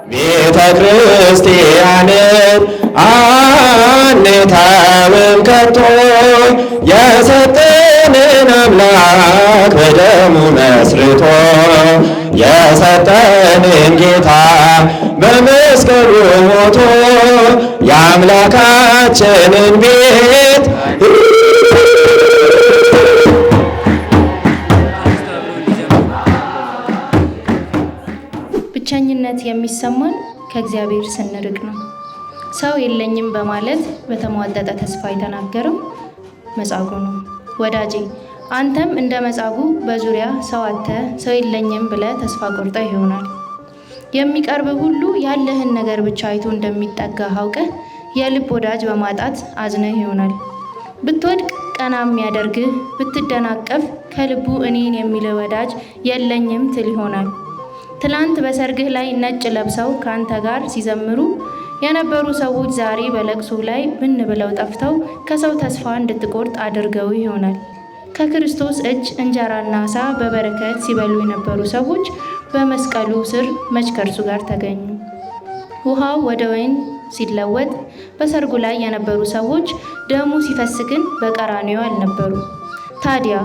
ቤተ ክርስቲያንን አንተውም ከቶ የሰጠንን አምላክ በደሙ መስርቶ የሰጠንን ጌታ በመስቀሉ ሞቶ የአምላካችንን ቤት ብቸኝነት የሚሰማን ከእግዚአብሔር ስንርቅ ነው። ሰው የለኝም በማለት በተሟጠጠ ተስፋ የተናገረው መጻጉዕ ነው። ወዳጄ አንተም እንደ መጻጉዕ በዙሪያ ሰው አጥተህ ሰው የለኝም ብለህ ተስፋ ቆርጠህ ይሆናል። የሚቀርብ ሁሉ ያለህን ነገር ብቻ አይቶ እንደሚጠጋ አውቀህ የልብ ወዳጅ በማጣት አዝነህ ይሆናል። ብትወድቅ ቀና የሚያደርግህ፣ ብትደናቀፍ ከልቡ እኔን የሚል ወዳጅ የለኝም ትል ይሆናል። ትላንት በሰርግህ ላይ ነጭ ለብሰው ከአንተ ጋር ሲዘምሩ የነበሩ ሰዎች ዛሬ በለቅሶ ላይ ብን ብለው ጠፍተው ከሰው ተስፋ እንድትቆርጥ አድርገው ይሆናል። ከክርስቶስ እጅ እንጀራና ዓሣ በበረከት ሲበሉ የነበሩ ሰዎች በመስቀሉ ስር መች ከእርሱ ጋር ተገኙ? ውሃው ወደ ወይን ሲለወጥ በሰርጉ ላይ የነበሩ ሰዎች ደሙ ሲፈስ ግን በቀራንዮ አልነበሩ። ታዲያ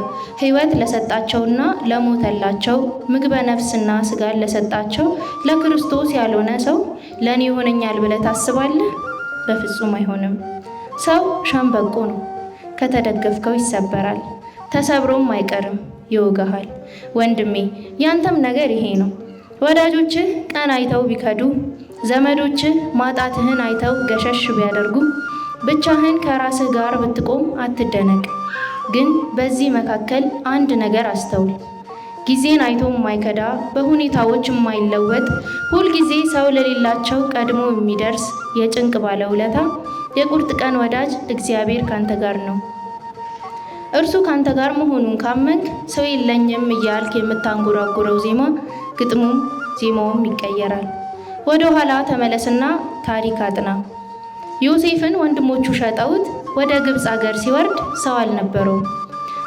ሕይወት ለሰጣቸውና ለሞተላቸው ምግበ ነፍስና ሥጋን ለሰጣቸው ለክርስቶስ ያልሆነ ሰው ለእኔ ይሆነኛል ብለህ ታስባለህ? በፍጹም አይሆንም። ሰው ሸምበቆ ነው። ከተደገፍከው ይሰበራል፣ ተሰብሮም አይቀርም፣ ይወጋሃል። ወንድሜ ያንተም ነገር ይሄ ነው። ወዳጆችህ ቀን አይተው ቢከዱ፣ ዘመዶችህ ማጣትህን አይተው ገሸሽ ቢያደርጉ፣ ብቻህን ከራስህ ጋር ብትቆም አትደነቅ። ግን በዚህ መካከል አንድ ነገር አስተውል። ጊዜን አይቶ የማይከዳ በሁኔታዎች የማይለወጥ ሁልጊዜ ሰው ለሌላቸው ቀድሞ የሚደርስ የጭንቅ ባለውለታ የቁርጥ ቀን ወዳጅ እግዚአብሔር ካንተ ጋር ነው። እርሱ ካንተ ጋር መሆኑን ካመንክ ሰው የለኝም እያልክ የምታንጎራጉረው ዜማ ግጥሙም ዜማውም ይቀየራል። ወደ ኋላ ተመለስና ታሪክ አጥና። ዮሴፍን ወንድሞቹ ሸጠውት ወደ ግብፅ አገር ሲወርድ ሰው አልነበረውም።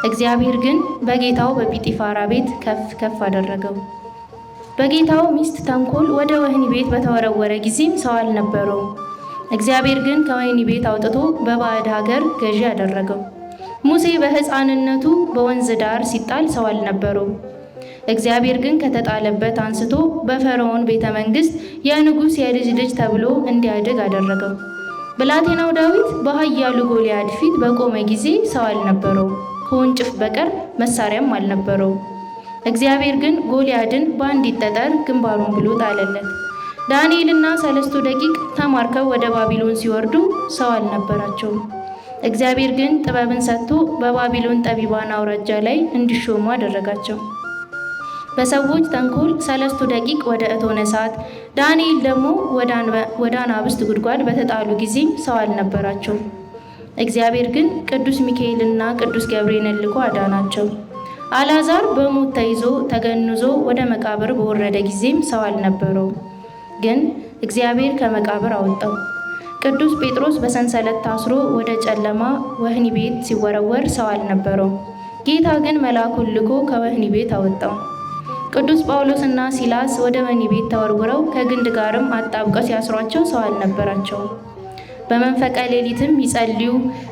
እግዚአብሔር ግን በጌታው በጲጢፋራ ቤት ከፍ ከፍ አደረገው። በጌታው ሚስት ተንኮል ወደ ወህኒ ቤት በተወረወረ ጊዜም ሰው አልነበረውም። እግዚአብሔር ግን ከወህኒ ቤት አውጥቶ በባዕድ ሀገር ገዢ አደረገው። ሙሴ በሕፃንነቱ በወንዝ ዳር ሲጣል ሰው አልነበረውም። እግዚአብሔር ግን ከተጣለበት አንስቶ በፈርዖን ቤተ መንግሥት የንጉሥ የልጅ ልጅ ተብሎ እንዲያድግ አደረገው። ብላቴናው ዳዊት በኃያሉ ጎልያድ ፊት በቆመ ጊዜ ሰው አልነበረውም፣ ከወንጭፍ በቀር መሳሪያም አልነበረውም። እግዚአብሔር ግን ጎልያድን በአንዲት ጠጠር ግንባሩን ብሎ ጣለለት። ዳንኤልና 3 ደቂቅ ተማርከው ወደ ባቢሎን ሲወርዱ ሰው አልነበራቸውም። እግዚአብሔር ግን ጥበብን ሰጥቶ በባቢሎን ጠቢባን አውራጃ ላይ እንዲሾሙ አደረጋቸው። በሰዎች ተንኮል 3 ደቂቅ ወደ እቶነ እሳት፣ ዳንኤል ደግሞ ወደ አናብስት ጉድጓድ በተጣሉ ጊዜም ሰው አልነበራቸውም። እግዚአብሔር ግን ቅዱስ ሚካኤልና ቅዱስ ገብርኤልን ልኮ አዳናቸው። አልዓዛር በሞት ተይዞ ተገንዞ ወደ መቃብር በወረደ ጊዜም ሰው አልነበረውም። ግን እግዚአብሔር ከመቃብር አወጣው። ቅዱስ ጴጥሮስ በሰንሰለት ታስሮ ወደ ጨለማ ወህኒ ቤት ሲወረወር ሰው አልነበረውም። ጌታ ግን መልአኩን ልኮ ከወህኒ ቤት አወጣው። ቅዱስ ጳውሎስና ሲላስ ወደ ወህኒ ቤት ተወርውረው ከግንድ ጋርም አጣብቀው ሲያስሯቸው ሰው አልነበራቸውም። በመንፈቀ ሌሊትም ይጸልዩ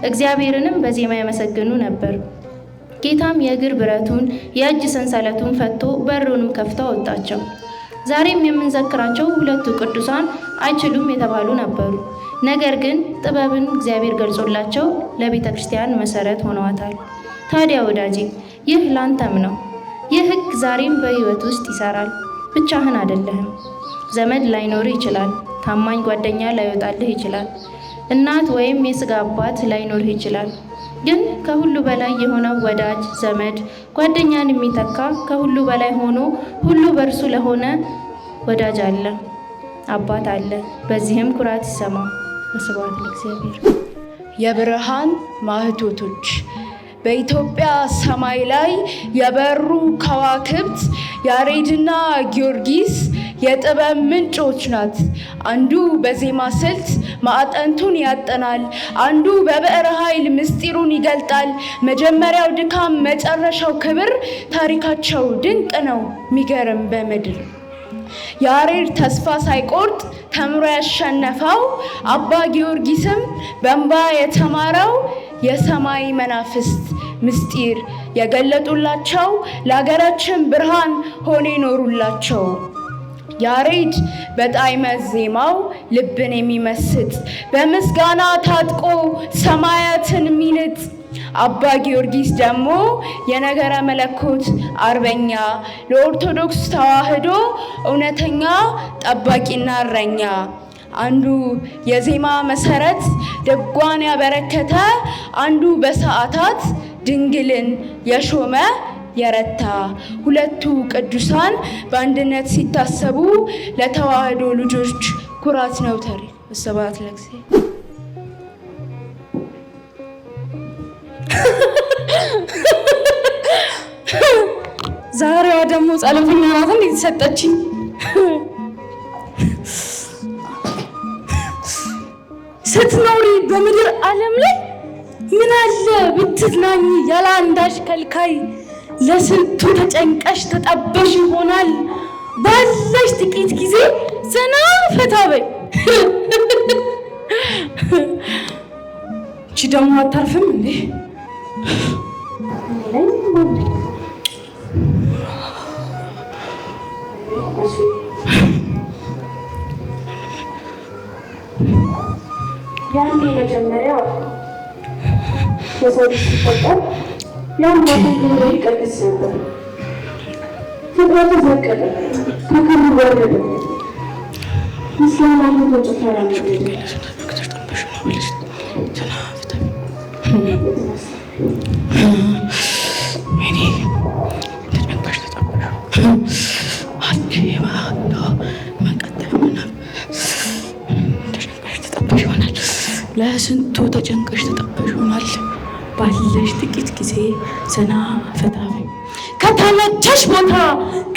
እግዚአብሔርንም በዜማ ያመሰግኑ ነበር። ጌታም የእግር ብረቱን የእጅ ሰንሰለቱን ፈቶ በሩንም ከፍቶ አወጣቸው። ዛሬም የምንዘክራቸው 2 ቅዱሳን አይችሉም የተባሉ ነበሩ። ነገር ግን ጥበብን እግዚአብሔር ገልጾላቸው ለቤተ ክርስቲያን መሰረት ሆነዋታል። ታዲያ ወዳጄ ይህ ላንተም ነው። ይህ ሕግ ዛሬም በሕይወት ውስጥ ይሰራል። ብቻህን አይደለህም። ዘመድ ላይኖርህ ይችላል። ታማኝ ጓደኛ ላይወጣልህ ይችላል። እናት ወይም የሥጋ አባት ላይኖርህ ይችላል። ግን ከሁሉ በላይ የሆነው ወዳጅ ዘመድ ጓደኛን የሚተካ ከሁሉ በላይ ሆኖ ሁሉ በእርሱ ለሆነ ወዳጅ አለ፣ አባት አለ። በዚህም ኩራት ይሰማ። ስብሐት ለእግዚአብሔር። የብርሃን ማህቶቶች በኢትዮጵያ ሰማይ ላይ የበሩ ከዋክብት ያሬድና ጊዮርጊስ የጥበብ ምንጮች ናት። አንዱ በዜማ ስልት ማዕጠንቱን ያጠናል፣ አንዱ በብዕር ኃይል ምስጢሩን ይገልጣል። መጀመሪያው ድካም መጨረሻው ክብር፣ ታሪካቸው ድንቅ ነው ሚገርም በምድር። ያሬድ ተስፋ ሳይቆርጥ ተምሮ ያሸነፈው አባ ጊዮርጊስም በእንባ የተማረው የሰማይ መናፍስት ምስጢር የገለጡላቸው ለሀገራችን ብርሃን ሆኖ ይኖሩላቸው። ያሬድ በጣዕመ ዜማው ልብን የሚመስጥ በምስጋና ታጥቆ ሰማያትን ሚንጥ፣ አባ ጊዮርጊስ ደግሞ የነገረ መለኮት አርበኛ ለኦርቶዶክስ ተዋሕዶ እውነተኛ ጠባቂና እረኛ። አንዱ የዜማ መሰረት ድጓን ያበረከተ፣ አንዱ በሰዓታት ድንግልን የሾመ የረታ። ሁለቱ ቅዱሳን በአንድነት ሲታሰቡ ለተዋሕዶ ልጆች ኩራት ነው። ስብሐት ለእግዚአብሔር። ዛሬዋ ደግሞ ጸሎተኛ ናት እንዴ ተሰጠችኝ? ስትኖሪ በምድር ዓለም ላይ ምን አለ ብትዝናኝ ያለ አንዳች ከልካይ፣ ለስንቱ ተጨንቀሽ ተጠበሽ ይሆናል ባለሽ ጥቂት ጊዜ ዘና ፈታ በይ። እቺ ደግሞ አታርፍም እንዴ? ያኔ መጀመሪያ የሰው ልጅ ሲፈጠር ያንባቱ ግብረ ይቀድስ ነበር። ፍጥረቱ ዘቀጠ፣ ከክብሩ ወረደ፣ ምስጋና ተጨፈረ ነበር። ለስንቱ ተጨንቀሽ ተጠበሽ ይሆናል ባለሽ ጥቂት ጊዜ ዘና ፈታ በይ። ከተመቸሽ ቦታ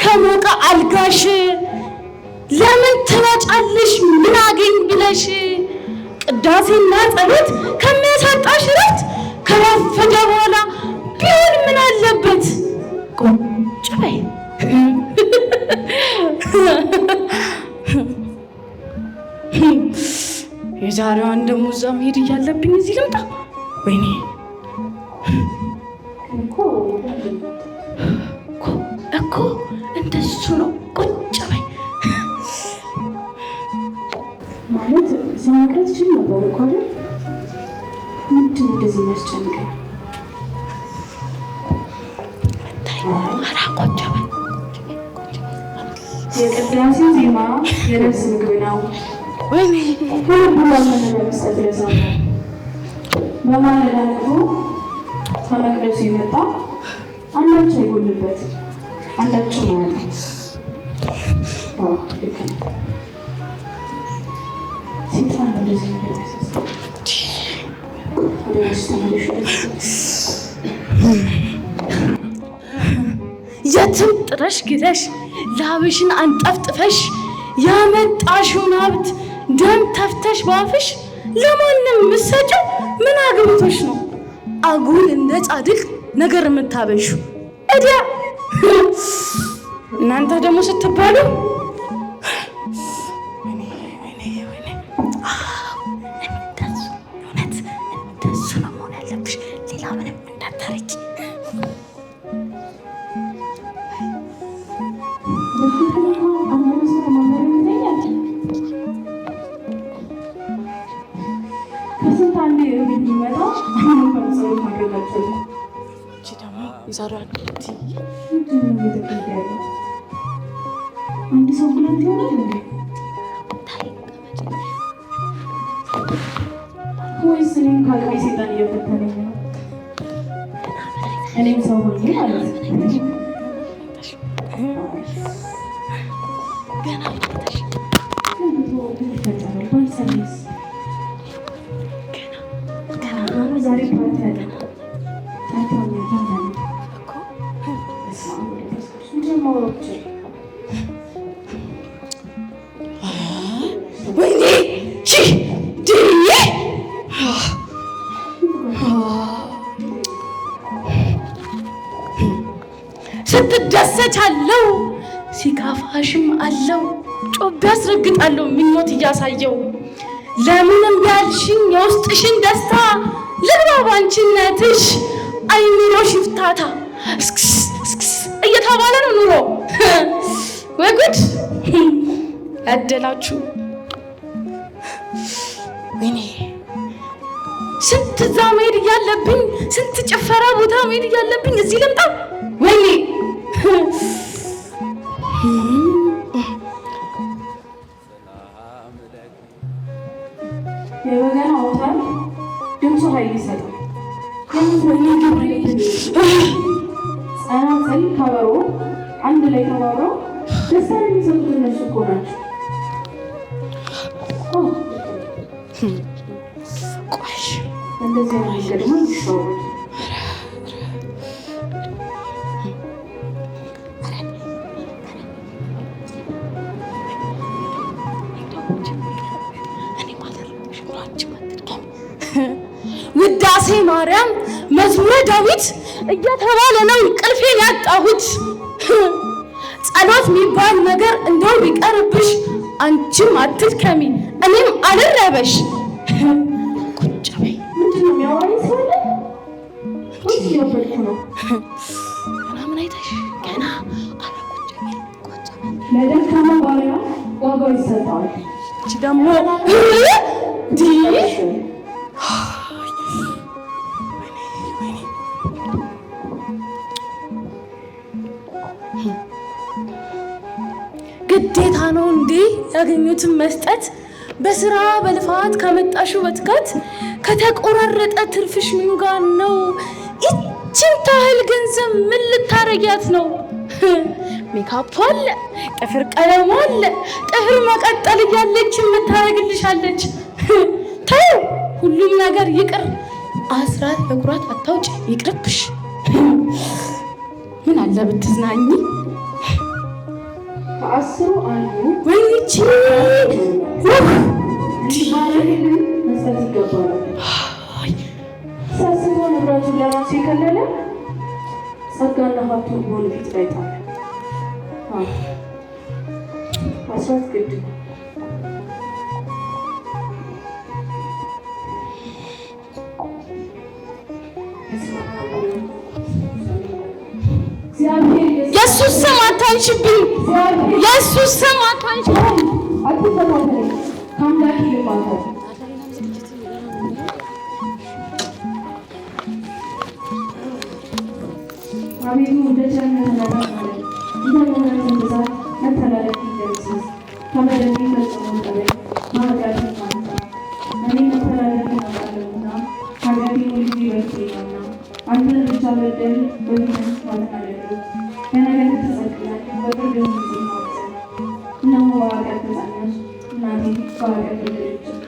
ከሞቀ አልጋሽ ለምን ትመጫለሽ ምን አገኝ ብለሽ? ቅዳሴና ጸሎት ከሚያሳጣሽ እረፍት ከረፈደ በኋላ ቢሆን ምን አለበት ቁጭ በይ። የዛሬዋን ደግሞ እዛ መሄድ እያለብኝ እዚህ ልምጣ? ወይኔ እኮ እንደሱ ነው። ቁጭ በይ ማለት ሲመቅረት ችል ነበር እኮ አይደል? ምንድን እንደዚህ የሚያስጨንቀኝ? ኧረ ቁጭ በይ። የቅዳሴ ዜማ የነፍስ ምግብ ነው። ወይኔ ሁሉ ለመስጠት ለዛው በማለዳ ደግሞ ከመቅደሱ የመጣ አንዳቸው ይጎልበት አንዳቸው ማለት ሲታን እንደዚህ ነገር የትም ጥረሽ ግረሽ ላብሽን አንጠፍጥፈሽ ያመጣሽውን ሀብት ደም ተፍተሽ ባፍሽ ለማንም ምሰጪው ምን አግብቶሽ ነው? አጉል እንደ ጻድቅ ነገር የምታበሹ እዲያ እናንተ ደግሞ ስትባሉ እንደሱ ነው መሆን ያለብሽ። ሌላ ምንም እንዳታረጊ። አንድ ሰው ሁለት ይሆናል እንዴ? ወይስ እኔም ከአቅሜ ሴጣን እየፈተነኝ ነው? እኔም ሰው ሆኜ ማለት ነው። ዛሬ ፓርቲ አለ። ወይኔ ድዬ ስትደሰች አለው ሲካፋሽም አለው ጮቤ አስረግጣለሁ ምኞት እያሳየው ለምንም ያልሽኝ የውስጥሽን ደስታ ልግባ ባንቺነትሽ አይኑሮሽ ይፍታታ እስክስ እየተባለ ነው ኑሮ ወይ ጉድ ያደላችሁ ወይኔ ስንት እዛ መሄድ እያለብኝ ስንት ጭፈራ ቦታ መሄድ እያለብኝ እዚህ ልምጣ ወይኔ የበገና አውታር ድምፁ ኃይል ይሰጣል። ጸናጽል ከበሮ አንድ ላይ ተባብረው ደስታን የሚሰጡት እነሱ እኮ ናቸው። እንደዚህ አይነት ደግሞ ይሰሩት ውዳሴ ማርያም መዝሙረ ዳዊት እየተባለ ነው እንቅልፌን ያጣሁት። ጸሎት የሚባል ነገር እንደው ቢቀርብሽ አንቺም አትድከሚ እኔም አልረበሽ። ቁጭ በይ። ምንድን ነው የሚያወራኝ ሰው አለ? ወይስ እያበድኩ ነው? ምናምን አይተሽ ገና አረ ቁጭ በይ ቁጭ በይ። ለደካማ ባሪያ ዋጋው ይሰጠዋል። እቺ ደግሞ ዲ ግዴታ ነው እንዴ ያገኙትን መስጠት? በስራ በልፋት ካመጣሽው በትጋት ከተቆራረጠ ትርፍሽ ምኑ ጋር ነው? ይችን ታህል ገንዘብ ምን ልታረጊያት ነው? ሜካፕ አለ፣ ጥፍር ቀለም አለ፣ ጥፍር መቀጠል እያለች የምታረግልሻለች። ተው ሁሉም ነገር ይቅር። አስራት በኩራት አታውጭ ይቅርብሽ። ምን አለ ብትዝናኝ። ከአስሩ አንዱ ወይቺ ባለህልን መስጠት ይገባዋል። ሳስበው ንብረቱን ለራሱ የከለለ ጸጋና ሀብቱን በሆነ ፊት ላይ ጣለ። አስራት ግድ ነው። የሱስ ስም አታንሽብኝ። የሱስ ስም አታንሽብኝ። አትፈታተኝ ከአምላክ ይልማታል። አቤቱ እንደ ቸርነትህ መጠን እንደ ምሕረትህ ብዛት መተላለፌን ደምስስ። ከበደሌ ፈጽሞ እጠበኝ፣ ከኃጢአቴም አንጻ። እኔ መተላለፌን አውቃለሁና ኃጢአቴ ሁልጊዜ በፊቴ ነውና። አንተን ብቻ በደል በፊትህ ክፋትን አደረግሁ። በነገርህ ተጸድቄአለሁ፣ በፍርድህም ጊዜ ተዋረድሁ። እነሆ በኃጢአት ተፀነስሁ፣ እናቴም በኃጢአት ወለደችኝ።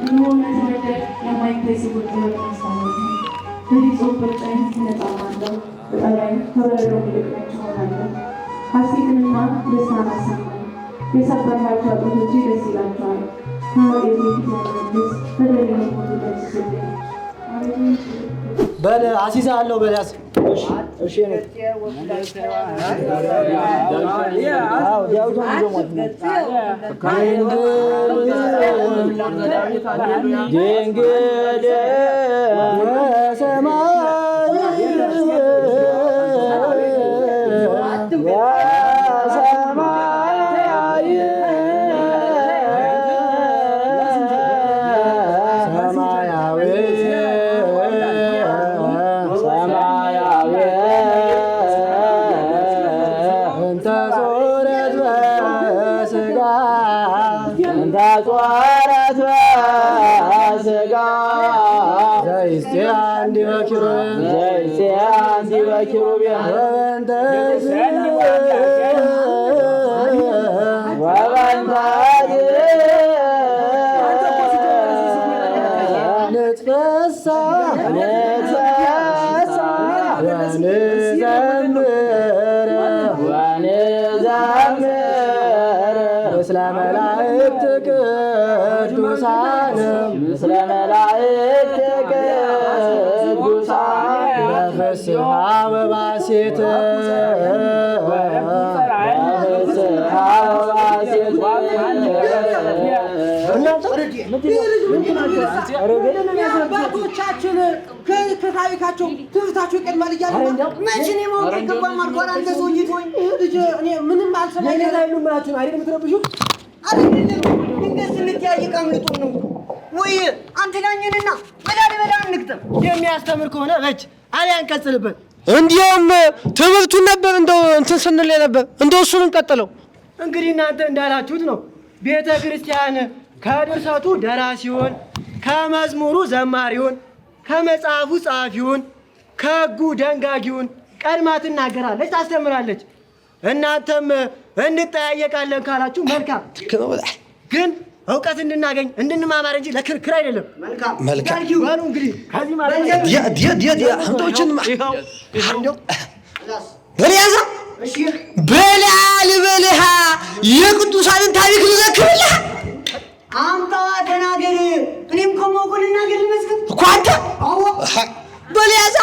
እነሆ እንደተበደልሁ የማይታይ ስውር ጥበብን አስተማርከኝ። በፍጹም ቁጣዬ እነጻለሁ፣ በጠራኝ ከበረዶ ይልቅ ነጭ እሆናለሁ። ሐሤትንና ደስታን አሰማኝ፣ የሰበርኋቸው አጥንቶቼ ደስ ይላቸዋል። ከኃጢአቴ ፊት ያለመልስ በደሌን ሁሉ ደምስስልኝ። በል አሲዛለሁ በል ያዝ። እሺ ነው ድንግል ምስለ መላእክት ቅዱሳን በፍስሐ ወባሴት አባቶቻችን ከታሪካቸው ትምህርታቸው ይቀድማል እያለ መቼ ነው ማወቅ ይገባል ማልኳራ አንተ ሰውዬ ተወኝ ልጅ እኔ ምንም አልሰማኝ ላይ ነው ማለት ነው አይደል የምትረብሹ አይደል ድንገት ስንተያይ ቀምልጦ ነው ወይ አንተ ጋኝንና በላ እንግጠም የሚያስተምር ከሆነ በጅ አሪያን ቀጥልበት እንዲያውም ትምህርቱን ነበር እንደው እንትን ስንል ነበር እንደው እሱን እንቀጥለው እንግዲህ እናንተ እንዳላችሁት ነው ቤተ ክርስቲያን ከድርሰቱ ደራሲውን ከመዝሙሩ ዘማሪውን ከመጽሐፉ ጸሐፊውን ከሕጉ ደንጋጊውን ቀድማ ትናገራለች ታስተምራለች እናንተም እንጠያየቃለን ካላችሁ መልካም ግን እውቀት እንድናገኝ እንድንማማር እንጂ ለክርክር አይደለም መልካም ባሉ እንግዲህ ከዚህ ማለት አንቶችን በሪያዛ በልበልሃ የቅዱሳንን ታሪክ ልዘክርልህ አምጣዋ ተናገር እኔም ከሞቁ ልናገር ልመስክር እኮ አንተ በልያዛ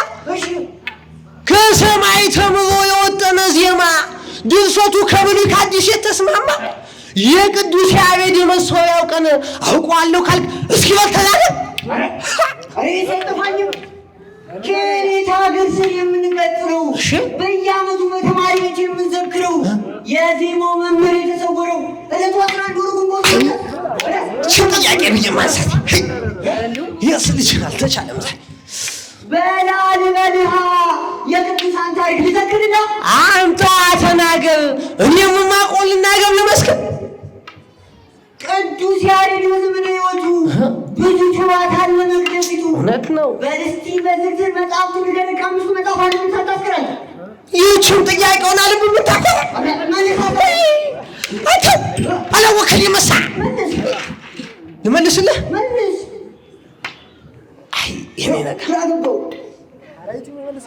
ከሰማይ ተምሮ የወጠነ ዜማ ድርሰቱ ከብሉይ ከአዲስ የተስማማ የቅዱስ ያሬድ መሰዊያው ቀን አውቀዋለሁ ካልክ እስኪ በተናገር አሬ ተጠፋኝ ከኔታ ሀገር ስር የምንቀጥለው በየዓመቱ በተማሪዎች የምንዘክረው የዜማው መምህር የተሰወረው እለቱ 11 ወር ግንቦት ጥያቄ ብዬ ማንሳት ልጅ አልተቻለም በላልበልሃ የቅዱሳን ታሪክ ልዘክርና አንተ ተናገር እኔም ማቆል ልናገር ልመስክር ቅዱስ ያሬድ በዘመነ ሕይወቱ ብዙ ችሎታ አለ መቅደሲቱ እውነት ነው በልስቲ በዝርዝር መጽሐፍቱ ንገረን ከአምስቱ መጽሐፍ አንዱን ሳታስቀረን ይህችን ጥያቄውን አልብ የምታቆረ አንተ አላወከኝ መሳ ልመልስልህ መልስ አይ የኔ ነገር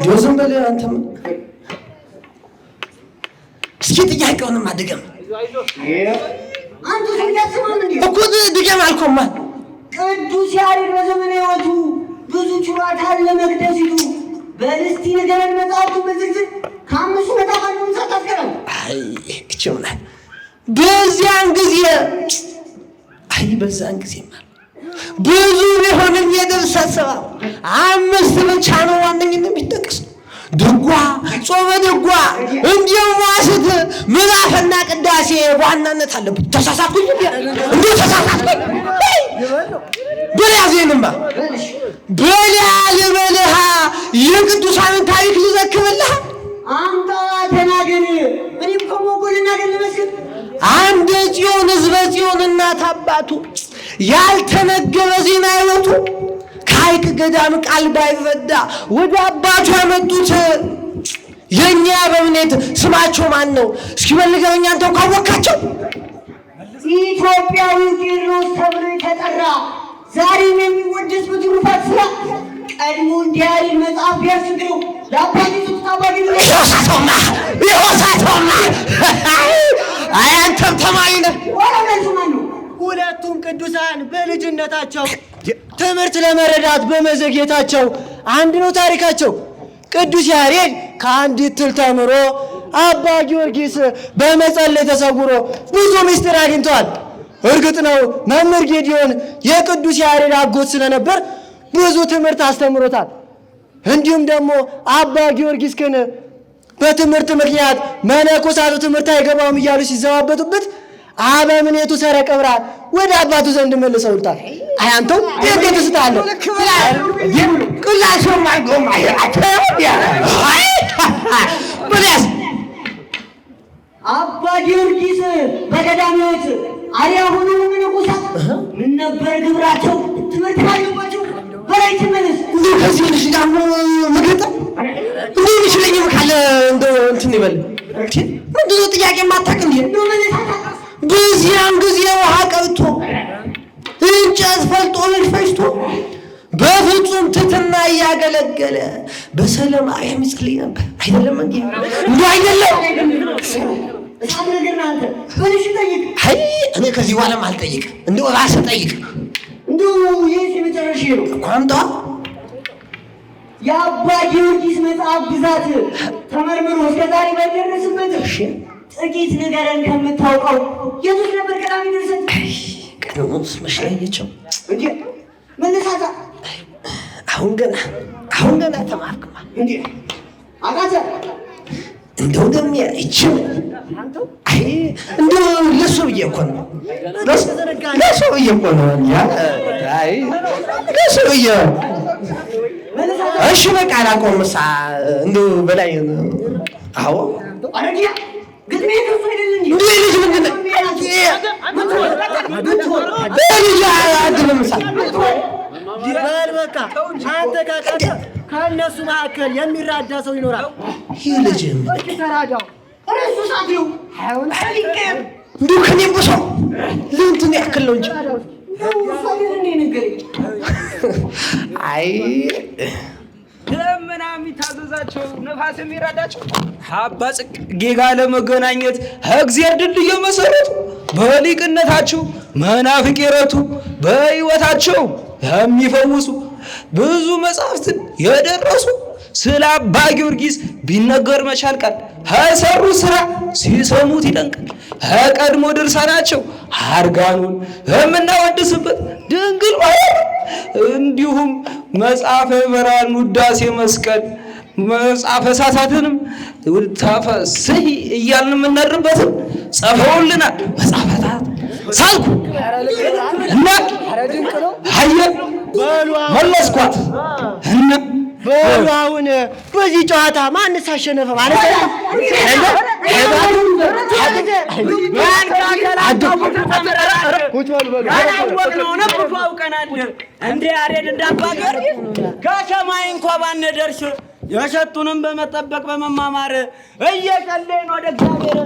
ዶዝም በለ አንተም እስኪ ጥያቄውን ማድገም አንተ ስለያስማም እንዴ እኮ ድገም አልኮማ ቅዱስ ያሬድ በዘመነ ሕይወቱ ብዙ ችሎታ አለ መቅደሲቱ በልስቲ ንገረን መጽሐፍቱ በዝርዝር ከአምስቱ መጽሐፍ አንዱን ሳታስቀረን አይ እችውና በዚያን ጊዜ ብዙ ቢሆንም የድርሰት ስራ 5 ብቻ ነው ዋነኝነት የሚጠቅስ ድጓ ጾመ ድጓ እንዲያው ዋስት ምዕራፍና ቅዳሴ ዋናነት አለበት ተሳሳትኩኝ እንዴ ተሳሳትኩኝ በያዜንማ በልበልሃ የቅዱሳንን ታሪክ ልዘክርልህ አንተ ተናገር እኔም ከሞጎል እናገር ልመስል አንድ ጽዮን ሕዝበ ጽዮን እናት አባቱ ያልተነገረ ዜና ሕይወቱ ከሐይቅ ገዳም ቃል ባይረዳ ወደ አባቱ ያመጡት የኛ በእምነት ስማቸው ማን ነው? እስኪ በልገኛ አንተው ካወቃቸው ኢትዮጵያዊው ቴዎድሮስ ተብሎ የተጠራ ዛሬም የሚወደስ በትሩፋት ስራ ቀድሞ እንዲያል መጽሐፍ ቢያስገው ለአባቱ ተጣባቂ ነው ይሆሳቶማ አያንተም ተማሪ ነህ ሁለቱም ቅዱሳን በልጅነታቸው ትምህርት ለመረዳት በመዘግየታቸው አንድ ነው ታሪካቸው ቅዱስ ያሬድ ከአንዲት ትል ተምሮ አባ ጊዮርጊስ በመጸለይ ተሰውሮ ብዙ ምስጢር አግኝቷል እርግጥ ነው መምህር ጌዲዮን የቅዱስ ያሬድ አጎት ስለነበር ብዙ ትምህርት አስተምሮታል እንዲሁም ደግሞ አባ ጊዮርጊስ ግን በትምህርት ምክንያት መነኮሳቱ ትምህርት አይገባውም እያሉ ሲዘባበቱበት አበምኔቱ ሰረቀ ብርሃን ወደ አባቱ ዘንድ መልሰውታል አያንተው እንዴት ተስታለ ቅላሽ ማይቆም አያተውያ ብለስ አባ ጊዮርጊስ በገዳሚዎች አሪያ ሆኖ መነኮሳት ምን ነበር ግብራቸው ትምህርት አለባቸው በላይ ተመለስ ከዚህ ልጅ ጋር መገጣ እንዴ ይችላል ካለ እንደው እንትን ይበል ምንድን ነው ጥያቄ ማታቀም ነው በዚያን ጊዜ ውሃ ቀብቶ እንጨት ፈልጦ ፈጅቶ በፍጹም ትትና እያገለገለ በሰላም አያም ይጸልይ ነበር አይደለም እንዴ እንደው አይደለም ታነገርናንተ ወልሽ ጠይቅ አይ እኔ ከዚህ በኋላ ማልጠይቅ እንደው ራስ ጠይቅ እንደው ይሄ መጨረሻ ነው ቋንጣ የአባ ጊዮርጊስ መጽሐፍ ብዛት ተመርምሮ እስከዛሬ ባይደረስበት ጥቂት ነገርን ከምታውቀው የቱስ ነበር ቀዳሚ ድርሰት ደግሞ መስለየቸው እንዴ መነሳታ አሁን ገና ተማርክማ እንዴ አቃተ እንደው ደም ይችም አይ እንደው ለሱ ብዬ እኮ ነው ለሱ ብዬ እኮ ነው አይ ለሱ ብዬ እሺ በቃ አላቆምሳ እንደው በላይ አዎ አረዲያ ግጥሜ ነው አይደል እንዴ ልጅ ምንድን ነው ልጅ አያድልምሳ ይባል በቃ አንተ ካቃተ ከእነሱ መካከል የሚራዳ ሰው ይኖራል። ይህ ልጅ ተራዳው እሱ ሳትዩ አይሆን አይቀር እንደው ከኔም ብሶ ለእንትን ያክል ነው እንጂ አይ ደመና የሚታዘዛቸው ነፋስ የሚራዳቸው አባ ጽጌ ጋር ለመገናኘት እግዚአብሔር ድልድይ የመሰረቱ በሊቅነታቸው መናፍቅ የረቱ በሕይወታቸው የሚፈውሱ ብዙ መጻሕፍትን የደረሱ ስለ አባ ጊዮርጊስ ቢነገር መቻል ቃል ከሰሩ ስራ ሲሰሙት ይደንቃል። ከቀድሞ ድርሳናቸው አርጋኑን የምናወድስበት ድንግል ማርያም እንዲሁም መጽሐፈ ብርሃን ውዳሴ መስቀል መጽሐፈ ሰዓታትንም ተፈስሒ እያልን የምናድርበትን ጽፈውልናል። መጽሐፈታት ሳልኩ እና ሀየ መለስኳት እና በሏውን በዚህ ጨዋታ ማንስ አሸነፈ ማለት ነው? እንደ ያሬድ እንዳባገር ከሰማይ እንኳ ባንደርስ የሰጡንም በመጠበቅ በመማማር እየጸለይን ወደ እግዚአብሔር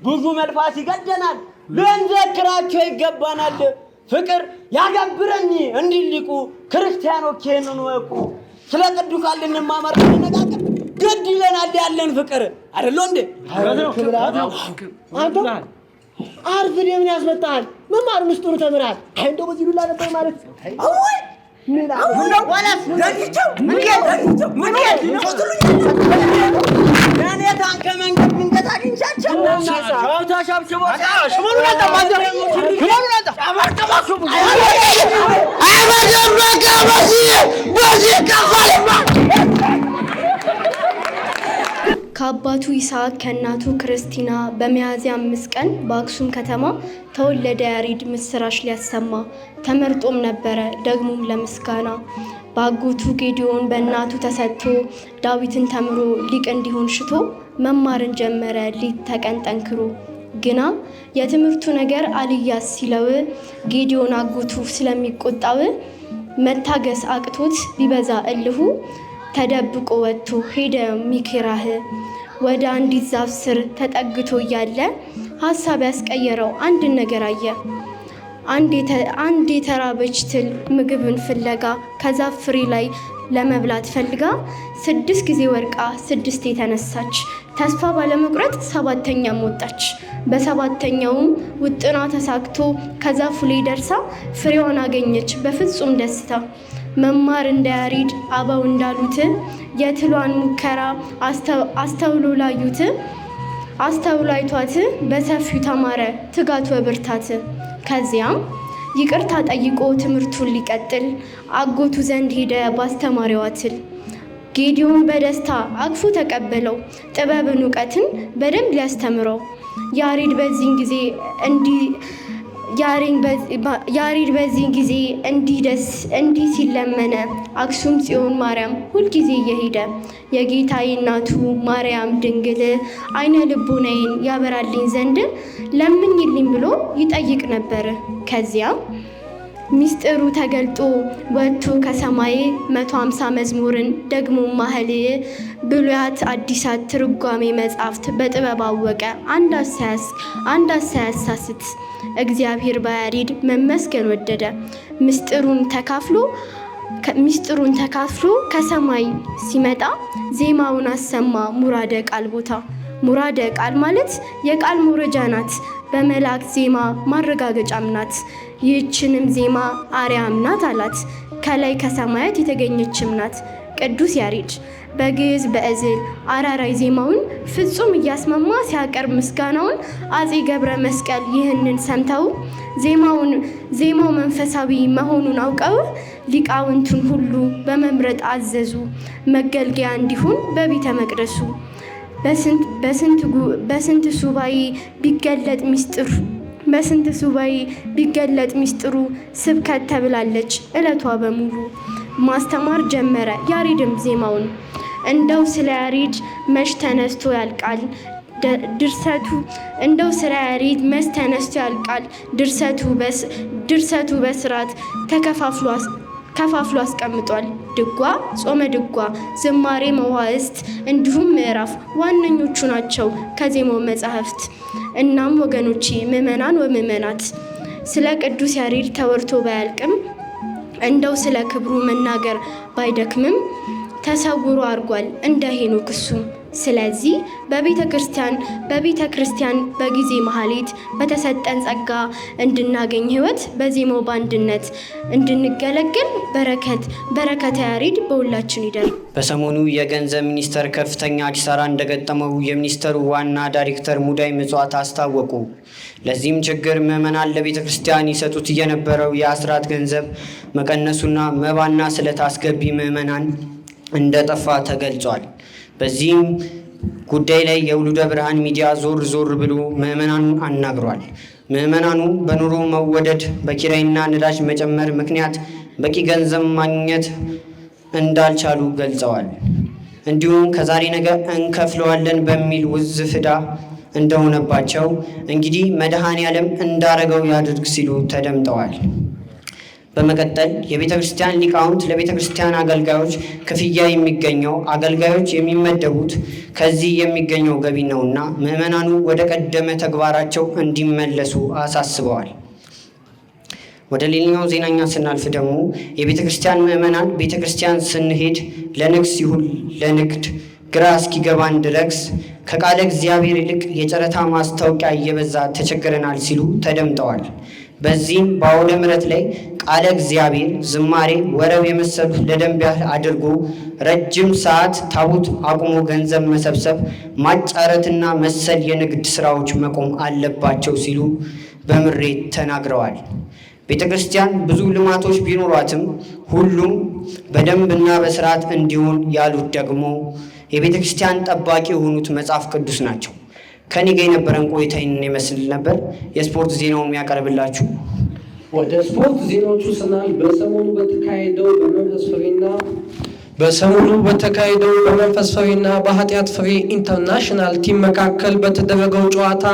ብዙ መልፋት ይገደናል። ልንዘክራቸው ይገባናል። ፍቅር ያገብረኝ እንዲልቁ ክርስቲያኖች ይህንን ወቁ። ስለ ቅዱሳን ልንማማር ልንነጋገር ግድ ይለናል። ያለን ፍቅር አይደለ እንዴ? አንተ አርፍ ደምን ያስመጣል። መማር ምስጢሩ ተምራል። አይ እንደው በዚህ ዱላ ነበር ማለት አይ ምን ነው ወላስ ዘግይቸው ምን ያኔ ታንከ መንገድ ምንገታ አግኝቻቸው ታሻብሽቦ ሽሙሩና ተማዘ ሽሙሩና ተማዘ አባደረጋ በዚህ ከፋለማ ከአባቱ ይስሐቅ ከእናቱ ክርስቲና በሚያዝያ 5 ቀን በአክሱም ከተማ ተወለደ። ያሬድ ምስራች ሊያሰማ ተመርጦም ነበረ ደግሞም ለምስጋና በአጎቱ ጌዲዮን በእናቱ ተሰጥቶ ዳዊትን ተምሮ ሊቅ እንዲሆን ሽቶ መማርን ጀመረ ሊት ተቀን ጠንክሮ። ግና የትምህርቱ ነገር አልያስ ሲለው ጌዲዮን አጎቱ ስለሚቆጣው መታገስ አቅቶት ቢበዛ እልሁ ተደብቆ ወጥቶ ሄደ ሚኬራህ። ወደ አንዲት ዛፍ ስር ተጠግቶ እያለ ሀሳብ ያስቀየረው አንድ ነገር አየ። አንድ የተራበች ትል ምግብን ፍለጋ ከዛፍ ፍሬ ላይ ለመብላት ፈልጋ 6 ጊዜ ወርቃ 6 የተነሳች ተስፋ ባለመቁረጥ 7ኛም ወጣች። በ7ኛውም ውጥና ተሳክቶ ከዛፉ ላይ ደርሳ ፍሬዋን አገኘች በፍጹም ደስታ። መማር እንደ ያሬድ አበው እንዳሉት የትሏን ሙከራ አስተውሎ አይቷት በሰፊው ተማረ ትጋት ወብርታት። ከዚያም ይቅርታ ጠይቆ ትምህርቱን ሊቀጥል አጎቱ ዘንድ ሄደ ባስተማሪዋ ትል። ጌዲዮን በደስታ አቅፎ ተቀበለው ጥበብን እውቀትን በደንብ ሊያስተምረው። ያሬድ በዚህ ጊዜ እንዲህ ሲለመነ አክሱም ጽዮን ማርያም ሁልጊዜ እየሄደ የጌታዬ እናቱ ማርያም ድንግል አይነ ልቦናዬን ያበራልኝ ዘንድ ለምኝልኝ ብሎ ይጠይቅ ነበር። ከዚያም ሚስጥሩ ተገልጦ ወጥቶ ከሰማይ 150 መዝሙርን ደግሞ ማህሌ ብሉያት አዲሳት ትርጓሜ መጻሕፍት በጥበብ አወቀ አንድ ሳያሳስት። እግዚአብሔር በያሬድ መመስገን ወደደ። ሚስጥሩን ተካፍሎ ከሰማይ ሲመጣ ዜማውን አሰማ ሙራደ ቃል ቦታ። ሙራደ ቃል ማለት የቃል መውረጃ ናት፣ በመላእክት ዜማ ማረጋገጫም ናት። ይህችንም ዜማ አርያም ናት አላት፣ ከላይ ከሰማያት የተገኘችም ናት። ቅዱስ ያሬድ በግዕዝ በእዝል አራራይ ዜማውን ፍጹም እያስማማ ሲያቀርብ ምስጋናውን አፄ ገብረ መስቀል ይህንን ሰምተው ዜማው መንፈሳዊ መሆኑን አውቀው ሊቃውንቱን ሁሉ በመምረጥ አዘዙ መገልገያ እንዲሆን በቤተ መቅደሱ። በስንት ሱባኤ ቢገለጥ ሚስጥሩ ስብከት ተብላለች ዕለቷ በሙሉ። ማስተማር ጀመረ ያሬድም ዜማውን እንደው ስለ ያሬድ መች ተነስቶ ያልቃል ድርሰቱ በስርዓት ከፋፍሎ አስቀምጧል። ድጓ፣ ጾመ ድጓ፣ ዝማሬ፣ መዋዕስት እንዲሁም ምዕራፍ ዋነኞቹ ናቸው ከዜማው መጻሕፍት። እናም ወገኖቼ ምዕመናን ወምዕመናት ስለ ቅዱስ ያሬድ ተወርቶ ባያልቅም እንደው ስለ ክብሩ መናገር ባይደክምም ተሰውሮ አድርጓል እንደ ሄኖክ እሱም። ስለዚህ በቤተ ክርስቲያን በጊዜ መሐሌት በተሰጠን ጸጋ እንድናገኝ ሕይወት በዜማው በአንድነት እንድንገለገል በረከተ ያሬድ በሁላችን ይደር። በሰሞኑ የገንዘብ ሚኒስቴር ከፍተኛ ኪሳራ እንደገጠመው የሚኒስቴሩ ዋና ዳይሬክተር ሙዳይ ምጽዋት አስታወቁ። ለዚህም ችግር ምዕመናን ለቤተ ክርስቲያን ይሰጡት የነበረው የአስራት ገንዘብ መቀነሱና መባና ስለት አስገቢ ምዕመናን እንደጠፋ ተገልጿል። በዚህም ጉዳይ ላይ የውሉደ ብርሃን ሚዲያ ዞር ብሎ ምዕመናኑን አናግሯል። ምዕመናኑ በኑሮ መወደድ በኪራይና ነዳጅ መጨመር ምክንያት በቂ ገንዘብ ማግኘት እንዳልቻሉ ገልጸዋል። እንዲሁም ከዛሬ ነገ እንከፍለዋለን በሚል ውዝፍ ዕዳ እንደሆነባቸው እንግዲህ መድኃኔዓለም እንዳረገው ያድርግ ሲሉ ተደምጠዋል። በመቀጠል የቤተ ክርስቲያን ሊቃውንት ለቤተ ክርስቲያን አገልጋዮች ክፍያ የሚገኘው አገልጋዮች የሚመደቡት ከዚህ የሚገኘው ገቢ ነውና ምዕመናኑ ወደ ቀደመ ተግባራቸው እንዲመለሱ አሳስበዋል። ወደ ሌላኛው ዜናኛ ስናልፍ ደግሞ የቤተ ክርስቲያን ምዕመናን ቤተ ክርስቲያን ስንሄድ ለንግስ ይሁን ለንግድ ግራ እስኪገባን ድረስ ከቃለ እግዚአብሔር ይልቅ የጨረታ ማስታወቂያ እየበዛ ተቸግረናል ሲሉ ተደምጠዋል። በዚህም በአውደ ምሕረት ላይ ቃለ እግዚአብሔር፣ ዝማሬ፣ ወረብ የመሰሉት ለደንብ ያህል አድርጎ ረጅም ሰዓት ታቦት አቁሞ ገንዘብ መሰብሰብ፣ ማጫረትና መሰል የንግድ ስራዎች መቆም አለባቸው ሲሉ በምሬት ተናግረዋል። ቤተ ክርስቲያን ብዙ ልማቶች ቢኖሯትም ሁሉም በደንብና በስርዓት እንዲሆን ያሉት ደግሞ የቤተ ክርስቲያን ጠባቂ የሆኑት መጽሐፍ ቅዱስ ናቸው። ከኔ ጋር የነበረን ቆይታ ይመስል ነበር። የስፖርት ዜናውን የሚያቀርብላችሁ ወደ ስፖርት ዜናዎቹ ስናል በሰሞኑ በመንፈስ ፍሬና በኃጢአት ፍሬ ኢንተርናሽናል ቲም መካከል በተደረገው ጨዋታ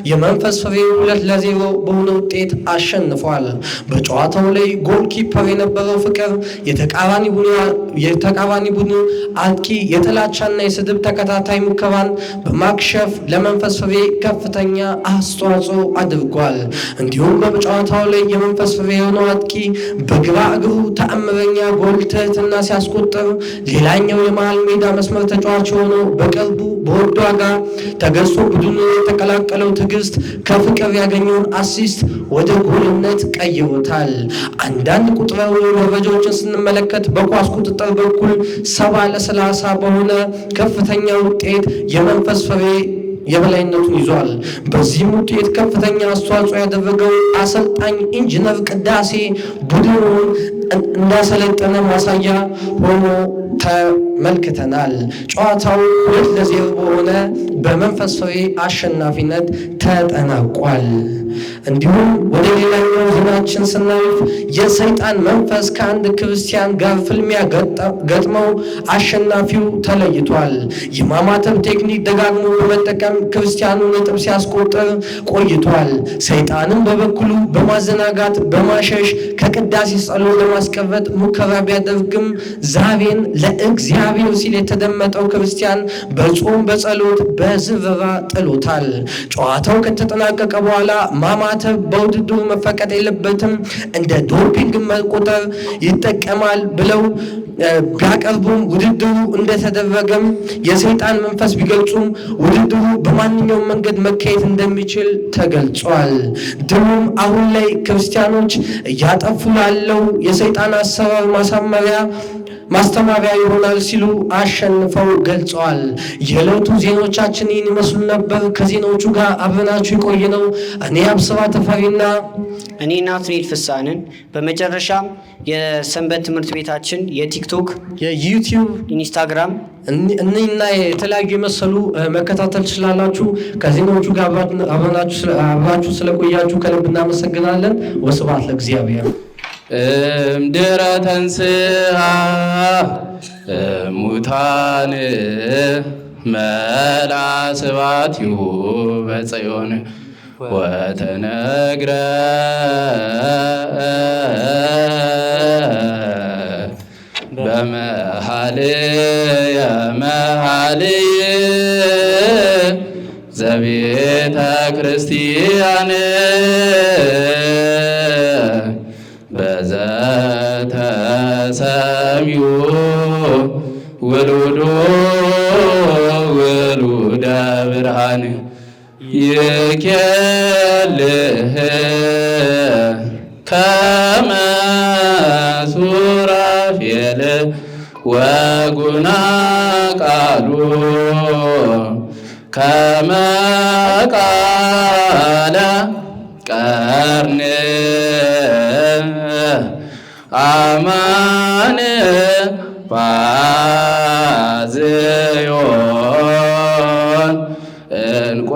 የመንፈስ ፍሬ 2-0 በሆነ ውጤት አሸንፏል። በጨዋታው ላይ ጎል ኪፐር የነበረው ፍቅር የተቃራኒ ቡድን አጥቂ የጥላቻና የስድብ ተከታታይ ሙከራን በማክሸፍ ለመንፈስ ፍሬ ከፍተኛ አስተዋጽኦ አድርጓል። እንዲሁም በጨዋታው ላይ የመንፈስ ፍሬ የሆነው አጥቂ በግራ እግሩ ተአምረኛ ጎል ትህትና ሲያስቆጥር ሌላኛው የመሃል ሜዳ መስመር ተጫዋች ሆኖ በቅርቡ በውድ ዋጋ ተገዝቶ ቡድኑ የተቀላቀለው ትዕግስት ከፍቅር ያገኘውን አሲስት ወደ ጎልነት ቀይሮታል። አንዳንድ ቁጥራዊ መረጃዎችን ስንመለከት በኳስ ቁጥጥር በኩል 70-30 በሆነ ከፍተኛ ውጤት የመንፈስ ፍሬ የበላይነቱን ይዟል። በዚህም ውጤት ከፍተኛ አስተዋጽኦ ያደረገው አሰልጣኝ ኢንጂነር ቅዳሴ ቡድኑን እንዳሰለጠነ ማሳያ ሆኖ ተመልክተናል። ጨዋታው 2-0 በሆነ በመንፈስ ፍሬ አሸናፊነት ተጠናቋል። እንዲሁም ወደ ሌላኛው ዜናችን ስናልፍ የሰይጣን መንፈስ ከአንድ ክርስቲያን ጋር ፍልሚያ ገጥመው አሸናፊው ተለይቷል። የማማተብ ቴክኒክ ደጋግሞ በመጠቀም ክርስቲያኑ ነጥብ ሲያስቆጥር ቆይቷል። ሰይጣንም በበኩሉ በማዘናጋት በማሸሽ ከቅዳሴ ጸሎት ለማስቀረት ሙከራ ቢያደርግም ዛሬን ለእግዚአብሔር ሲል የተደመጠው ክርስቲያን በጾም በጸሎት በዝረራ ጥሎታል። ጨዋታው ከተጠናቀቀ በኋላ ማማተብ በውድድሩ መፈቀድ የለበትም፣ እንደ ዶፒንግ መቆጠር ይጠቀማል ብለው ቢያቀርቡም ውድድሩ እንደተደረገም የሰይጣን መንፈስ ቢገልጹም ውድድሩ በማንኛውም መንገድ መካሄድ እንደሚችል ተገልጿል። ድሩም አሁን ላይ ክርስቲያኖች እያጠፉ ላለው የሰይጣን አሰራር ማሳመሪያ ማስተማሪያ ይሆናል ሲሉ አሸንፈው ገልጸዋል። የዕለቱ ዜናዎቻችን ይህን ይመስሉ ነበር። ከዜናዎቹ ጋር አብረናችሁ የቆየነው እኔ አብስራ ተፈሪና እኔ ናትናኤል ፍሳንን። በመጨረሻም የሰንበት ትምህርት ቤታችን የቲክቶክ፣ የዩቲዩብ፣ ኢንስታግራም እና የተለያዩ የመሰሉ መከታተል ትችላላችሁ። ከዜናዎቹ ጋር አብራችሁ ስለቆያችሁ ከልብ እናመሰግናለን። ወስብሐት ለእግዚአብሔር። እምድኅረ ተንሥአ እሙታን መልአ ስብሐቲሁ በጽዮን ወተነግረ በመኃልየ መኃልይ ዘቤተ ክርስቲያን በዘተሰሚዑ ውሉደ ብርሃን ይኬልህ ከመ ሱራፌል ወጉና ቃሉ ከመ ቃለ ቀርን አማን ባዝዮን እንቆ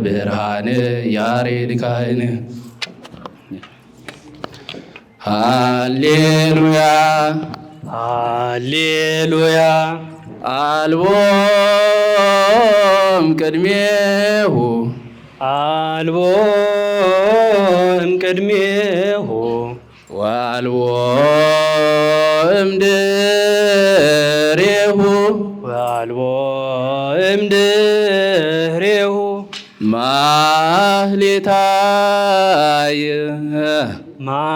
ብርሃን ያሬድ ካህን ሃሌሉያ ሃሌሉያ አልቦም ቅድሜሁ አልቦም ቅድሜሁ ወአልቦ እምድሬሁ ወአልቦ እምድሬሁ ማህሌታየ ማህሌታየ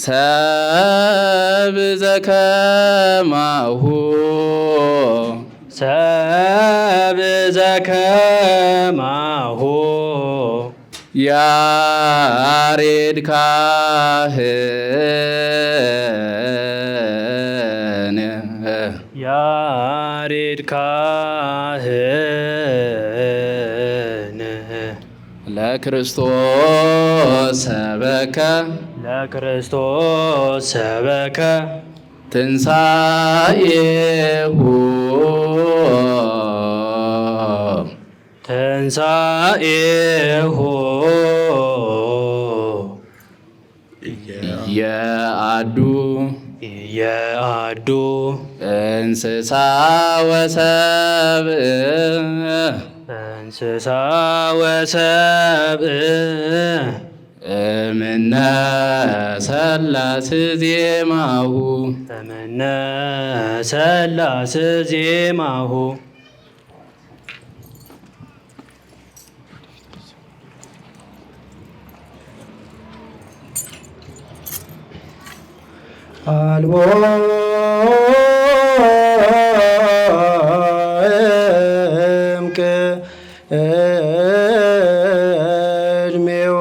ሰብ ዘከማሁ ሰብ ዘከማሁ ያሬድ ካህን ያሬድ ካህን ለክርስቶስ ሰበከ ለክርስቶስ ሰበከ ትንሣኤሁ ትንሣኤሁ የአዱ የአዱ እንስሳ ወሰብእ እንስሳ ወሰብእ እምነ ሠላስ ዜማሁ እምነ ሠላስ ዜማሁ አልቦ እምቅድሜዎ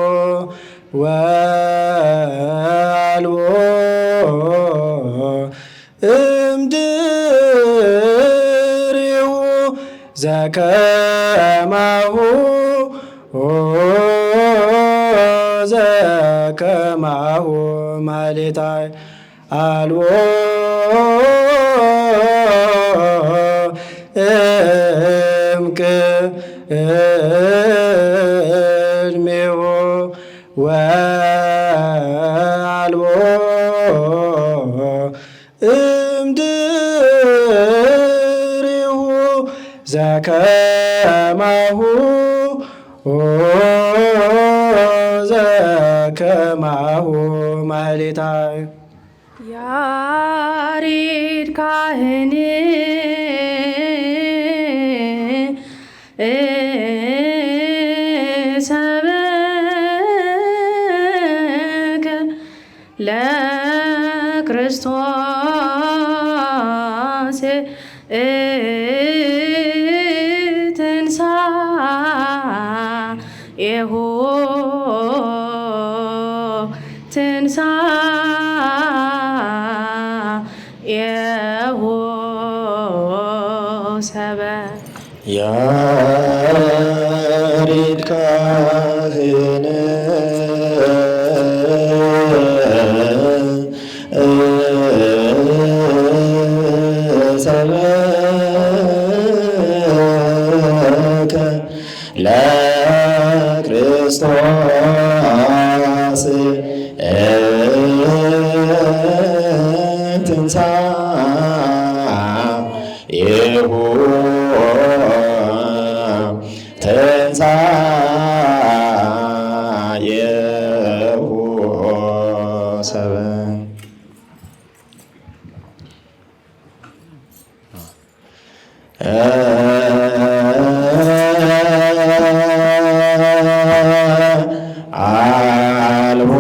ወአልቦ እምድሬሁ ዘከማሁ ዘከማሁ ማሌታይ አልቦ እምቅድሜዎ ወአልቦ እምድሬሁ ዘከማሁ ዘከማሁ ማህሌታይ ያሬድ ካህን ሰበከ ለክርስቶስ ትንሣኤሁ ትንሣኤሁ ሰበእ ያሬድ ካህን ሰበከ ለክርስቶስ ትንሣኤሁ ትንሣኤሁ ሰበእ አልቦ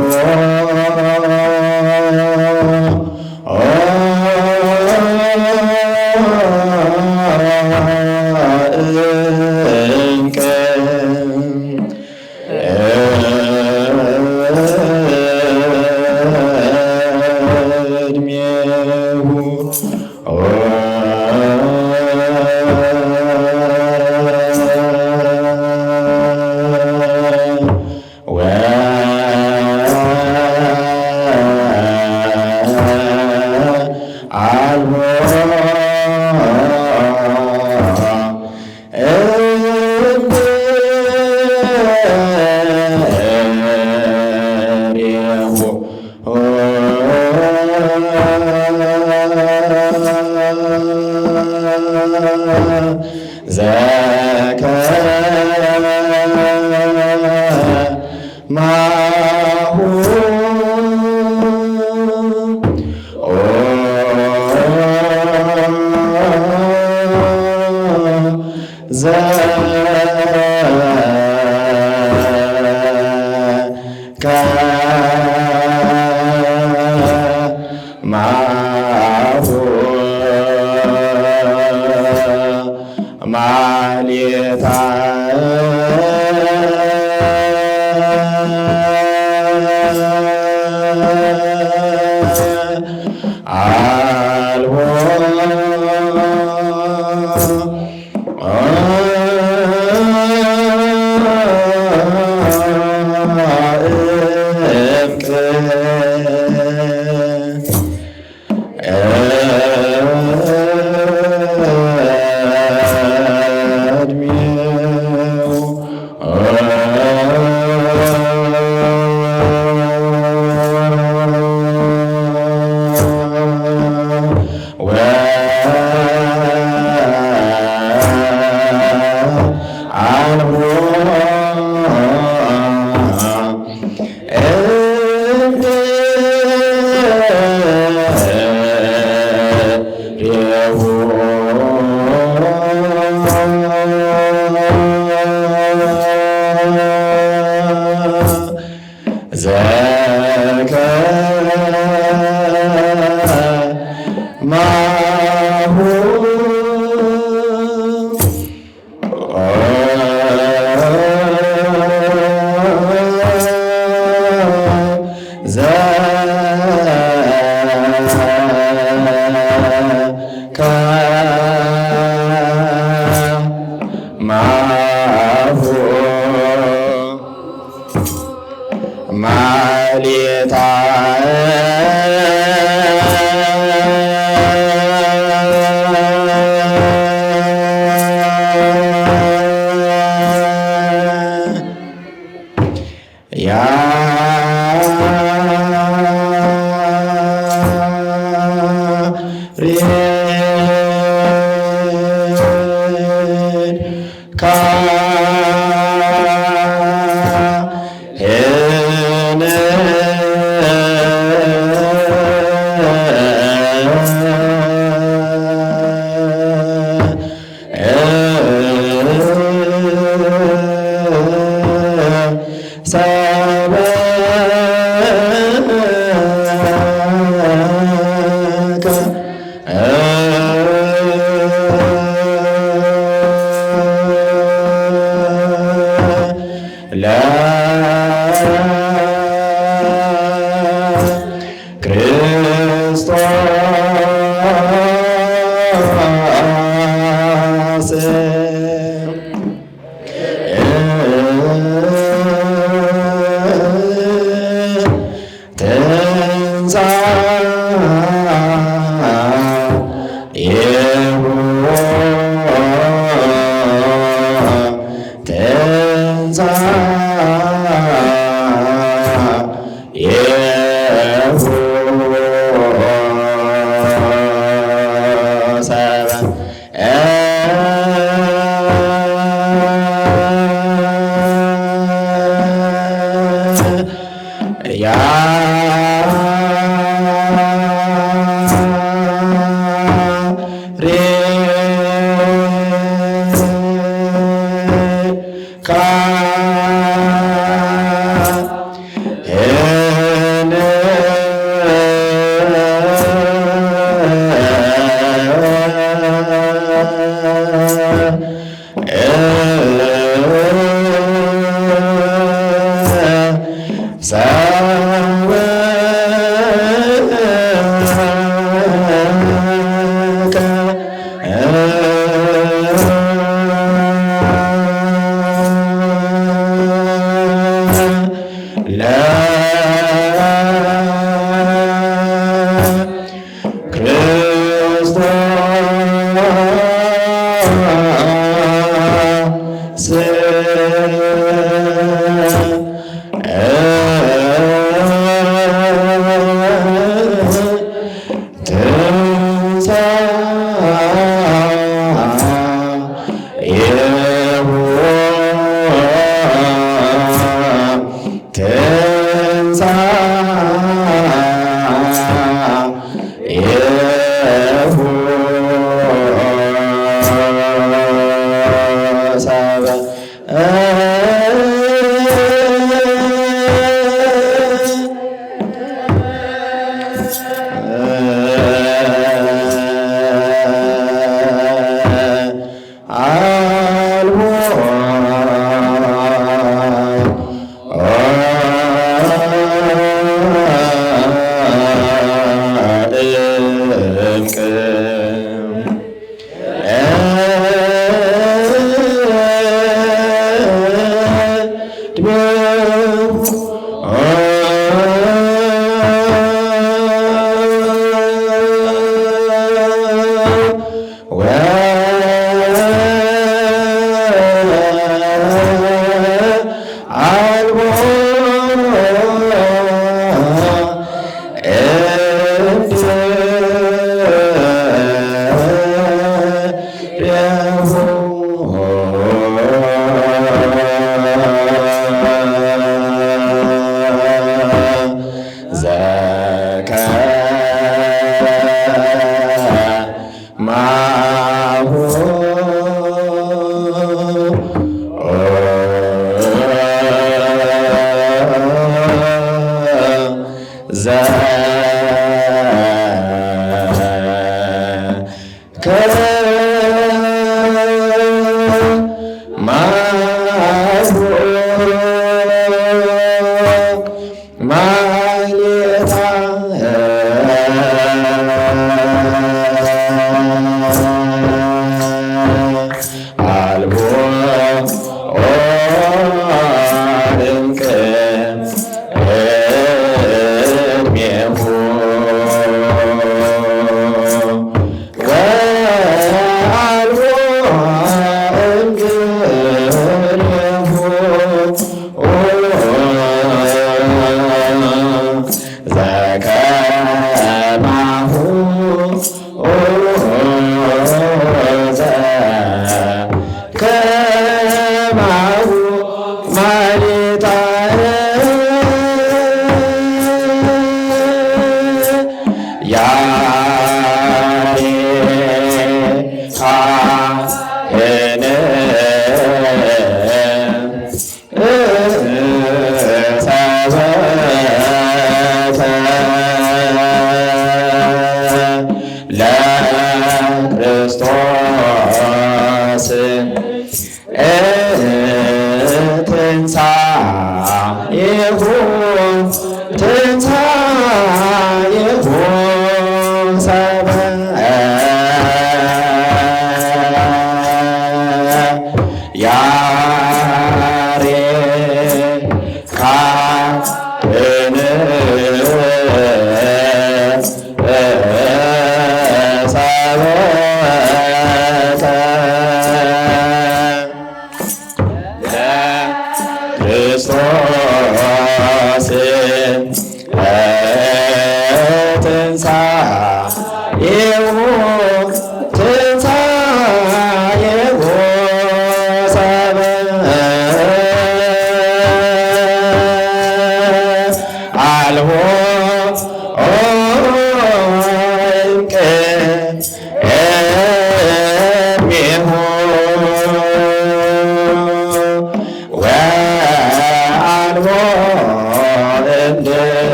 ክርስቶስ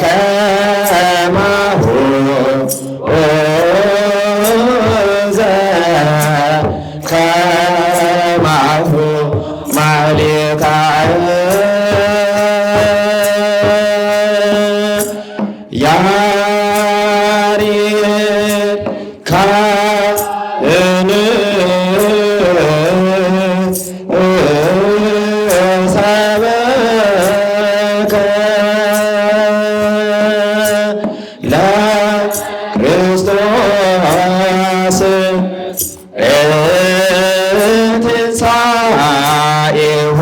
ከማሁ ከማሁ ማሌታየ ያሬድ ካህን ሰበከ ለክርስቶስ ትንሣኤሁ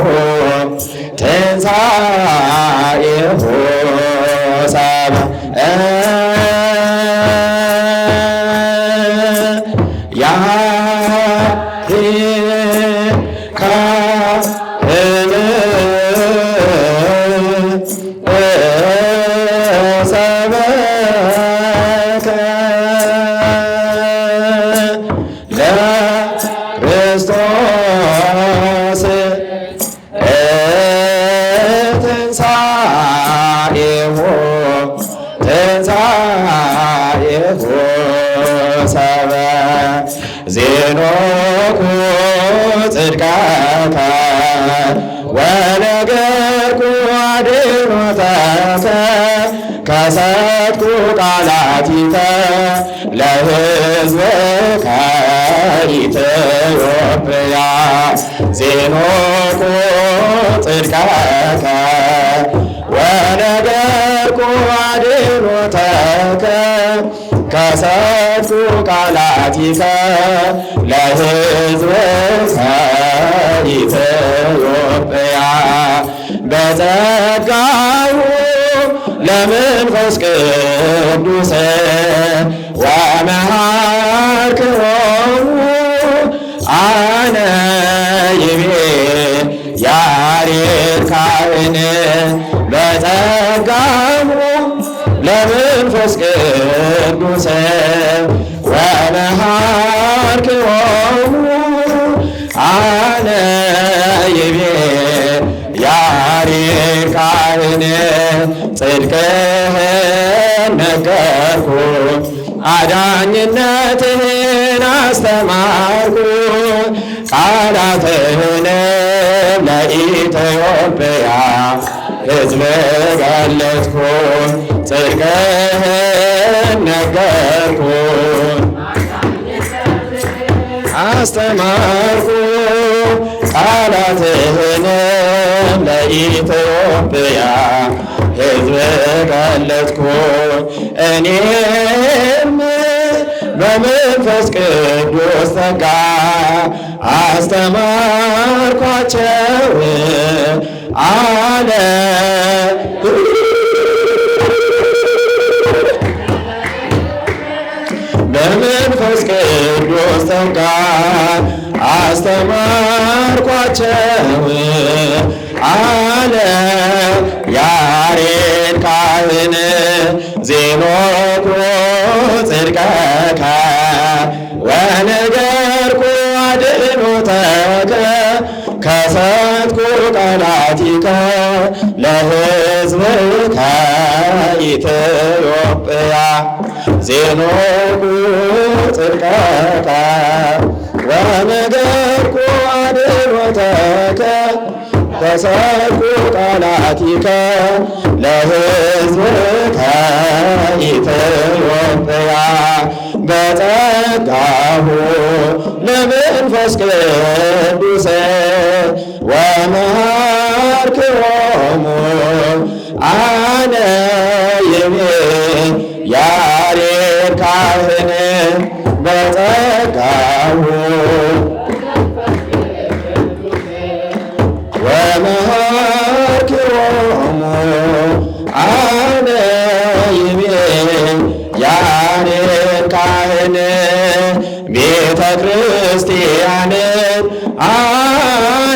ትንሣኤሁ ሰብአ ያሬድ ካህን ሰበከ ለክርስቶስ ትንሣኤሁ ትንሣኤሁ ሰብአ ዜኖኩ ጽድቀከ ወነገርኩ አድኅኖተከ ከሰትኩ ቃላቲከ ለሕዝብከ ኢትዮጵያ ዜኖኩ ጽድቀከ ወነገርኩ አድኅኖተከ ከሰትኩ ቃላቲከ ለሕዝብከ ኢትዮጵያ በጸጋሁ ለመንፈስ ቅዱስ ወመሃርክሮሙ አነ ይቤ ያሬድ ካህን በጸጋሁ ለመንፈስ ቅዱስ ወመሃርክሮሙ አነ ይቤ ያሬድ ካህን ጽድቅህን ነገርኩ አዳኝነትህን አስተማርኩ ቃላትህንም ለኢትዮጵያ ሕዝብ ገለጥኩ ጽድቅህን ነገርኩ አስተማርኩ ቃላትህንም ለኢትዮጵያ ሕዝብ ገለጥኩ እኔም በመንፈስ ቅዱስ ጸጋ አስተማርኳቸው አለ በመንፈስ ቅዱስ ጸጋ አስተማርኳቸው አለ ያሬድ ካህን ዜኖኩ ጽድቀከ ወነገርኩ አድኅኖተከ ከሰትኩ ቃላቲከ ለሕዝብከ ኢትዮጵያ ዜኖኩ ጽድቀከ ወነገርኩ አድኅኖተከ ከሰትኩ ቃላቲከ ለሕዝብከ ኢትዮጵያ በጸጋሁ ለመንፈስ ቅዱስ ወመሃርክሮሙ አነ ይቤ ያሬድ ካህን በጸጋሁ ወመሃርክሮሙ አነ ይቤ ያሬድ ካህን ቤተ ክርስቲያንን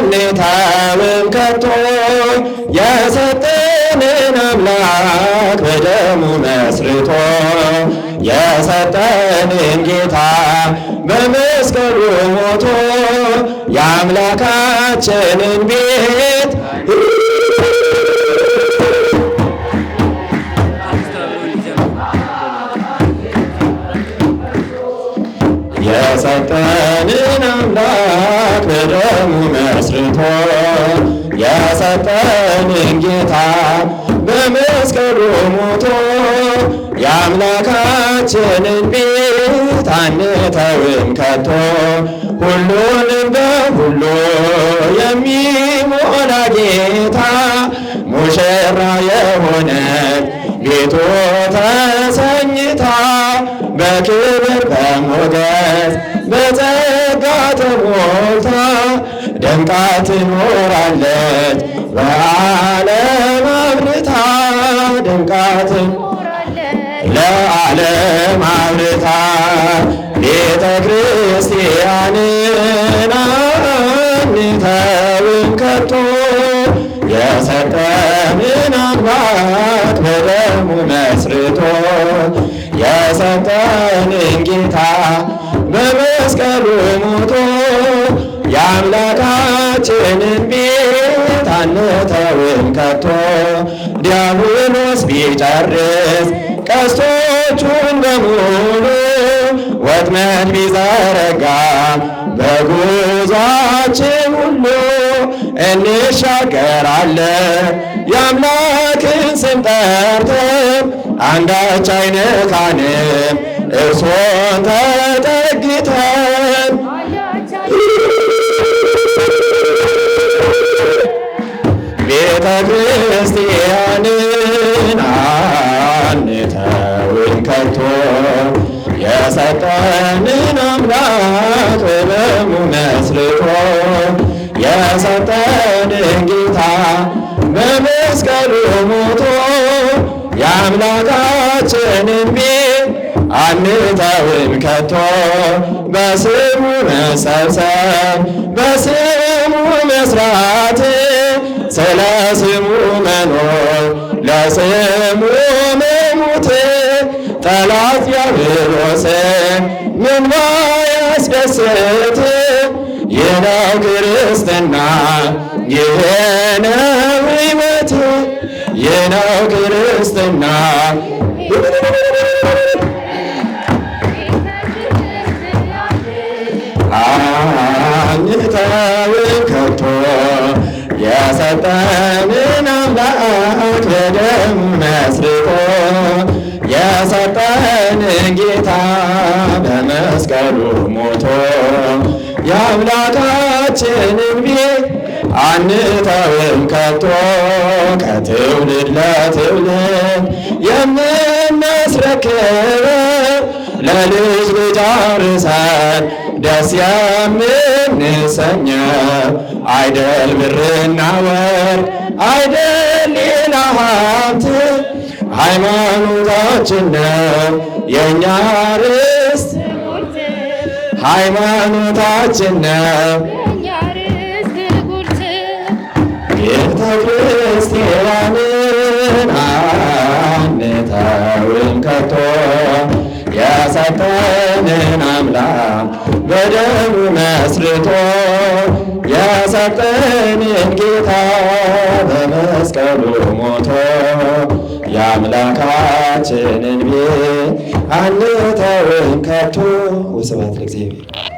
አንተውም ከቶ የሰጠንን አምላክ በደሙ መስርቶ የሰጠንን ጌታ በመስቀሉ ሞቶ የአምላካችንን ቤት በመስቀሉ ሞቶ የአምላካችንን ቤት አንተውም ከቶ ሁሉንም በሁሉ የሚሞላ ጌታ ሙሽራ የሆነች ቤቱ ተሰኝታ በክብር በሞገስ በጸጋ ተሞልታ ደምቃ ትኖራለች በዓለም አብርታ ደምቃ ለዓለም አብርታ ቤተ ክርስቲያንን አንተውም ከቶ የሰጠንን አምላክ በደሙ መስርቶ የሰጠንን ጌታ በመስቀሉ ሞቶ የአምላካችንን ቤት አንተውም ከቶ ዲያብሎስ ቢጨርስ ቀስቶቹን በሙሉ ወጥመድ ቢዘረጋ በጉዟችን ሁሉ እንሻገራለን የአምላክን ስም ጠርተን አንዳች አይነካንም እርሶን ተጠግተን ቤተ ክርስቲያንን አንተውም ከቶ የሰጠንን አምላክ በደሙ መስርቶ የሰጠንን ጌታ በመስቀሉ ሞቶ የአምላካችንን ቤት አንተውም ከቶ በስሙ መሰብሰብ በስሙ መስራት ስለ ስሙ መኖር ለስሙ መሞት ጠላት ዲያብሎስን ምን ባያስደስት ይህ ነው ክርስትና ይህ ነው ሕይወት ይህ ነው ክርስትና አንተውም ከቶ የሰጠንን አምላክ በደሙ መስርቶ የሰጠንን ጌታ በመስቀሉ ሞቶ የአምላካችንን ቤት አንተውም ከቶ ከትውልድ ለትውልድ የምናስረክብ ለልጅ ልጅ አውርሰን ደስ የምንሰኘው አይደል ብርና ወርቅ አይደል ሌላ ሀብት ሃይማኖታችን ነው የእኛ ርስት ሃይማኖታችን ነው ቤተ ክርስቲያንን አንተውም ከቶ የሰጠንን አምላክ በደሙ መስርቶ የሰጠንን ጌታ በመስቀሉ ሞቶ የአምላካችንን ቤት አንተውም ከቶ። ወስብሐት ለእግዚአብሔር።